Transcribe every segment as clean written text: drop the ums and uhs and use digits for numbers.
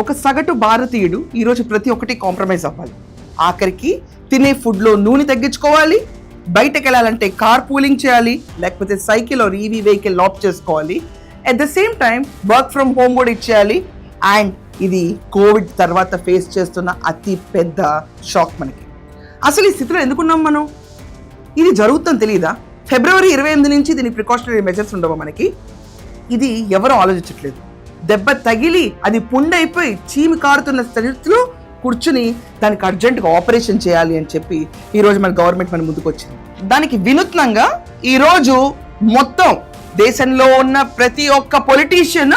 ఒక సగటు భారతీయుడు ఈరోజు ప్రతి ఒక్కటి కాంప్రమైజ్ అవ్వాలి. ఆఖరికి తినే ఫుడ్లో నూనె తగ్గించుకోవాలి, బయటకు వెళ్ళాలంటే కార్ పూలింగ్ చేయాలి, లేకపోతే cycle or EV vehicle opt చేసుకోవాలి. At the same time work from home కూడా ఇచ్చేయాలి. అండ్ ఇది కోవిడ్ తర్వాత ఫేస్ చేస్తున్న అతి పెద్ద షాక్ మనకి. అసలు ఈ స్థితిలో ఎందుకున్నాం మనం? ఇది జరుగుతుందని తెలియదా? ఫిబ్రవరి 28 నుంచి దీనికి ప్రికాషనరీ మెజర్స్ ఉండవు మనకి. ఇది ఎవరు ఆలోచించట్లేదు. దెబ్బ తగిలి అది పుండైపోయి చీమి కారుతున్న స్థితిలో కూర్చుని దానికి అర్జెంటుగా ఆపరేషన్ చేయాలి అని చెప్పి ఈరోజు మన గవర్నమెంట్ మన ముందుకు వచ్చింది. దానికి వినూత్నంగా ఈరోజు మొత్తం దేశంలో ఉన్న ప్రతి ఒక్క పొలిటీషియన్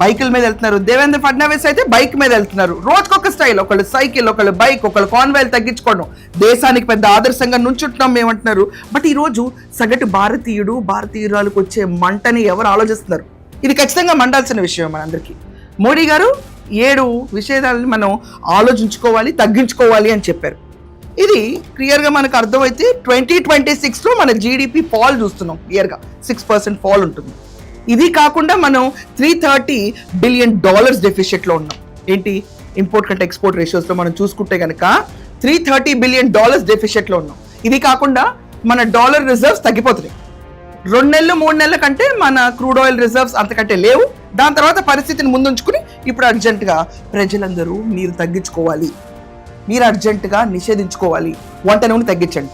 బైకుల మీద వెళ్తున్నారు. దేవేంద్ర ఫడ్నవీస్ అయితే బైక్ మీద వెళ్తున్నారు. రోజుకొక స్టైల్, ఒకళ్ళు సైకిల్, ఒకళ్ళు బైక్, ఒకళ్ళు కాన్వాయ్ తగ్గించుకోవడం, దేశానికి పెద్ద ఆదర్శంగా నుంచుంటున్నాం మేమంటున్నారు. బట్ ఈరోజు సగటు భారతీయురాలకు వచ్చే మంటని ఎవరు ఆలోచిస్తున్నారు? ఇది ఖచ్చితంగా మండాల్సిన విషయం మనందరికీ. మోడీ గారు 7 విషయాలను మనం ఆలోచించుకోవాలి, తగ్గించుకోవాలి అని చెప్పారు. ఇది క్లియర్గా మనకు అర్థమైతే 2026లో మన జీడిపి ఫాల్ చూస్తున్నాం. క్లియర్గా 6% ఫాల్ ఉంటుంది. ఇది కాకుండా మనం $330 బిలియన్ డెఫిషియట్లో ఉన్నాం. ఏంటి? ఇంపోర్ట్ కంటే ఎక్స్పోర్ట్ రేషియోస్లో మనం చూసుకుంటే కనుక $330 బిలియన్ డెఫిషియట్లో ఉన్నాం. ఇది కాకుండా మన డాలర్ రిజర్వ్స్ తగ్గిపోతున్నాయి. 2 నెలలు 3 నెలల కంటే మన క్రూడ్ ఆయిల్ రిజర్వ్స్ అంతకంటే లేవు. దాని తర్వాత పరిస్థితిని ముందుంచుకుని ఇప్పుడు అర్జెంటుగా ప్రజలందరూ మీరు తగ్గించుకోవాలి, మీరు అర్జెంటుగా నిషేధించుకోవాలి, వంట నూనె తగ్గించండి.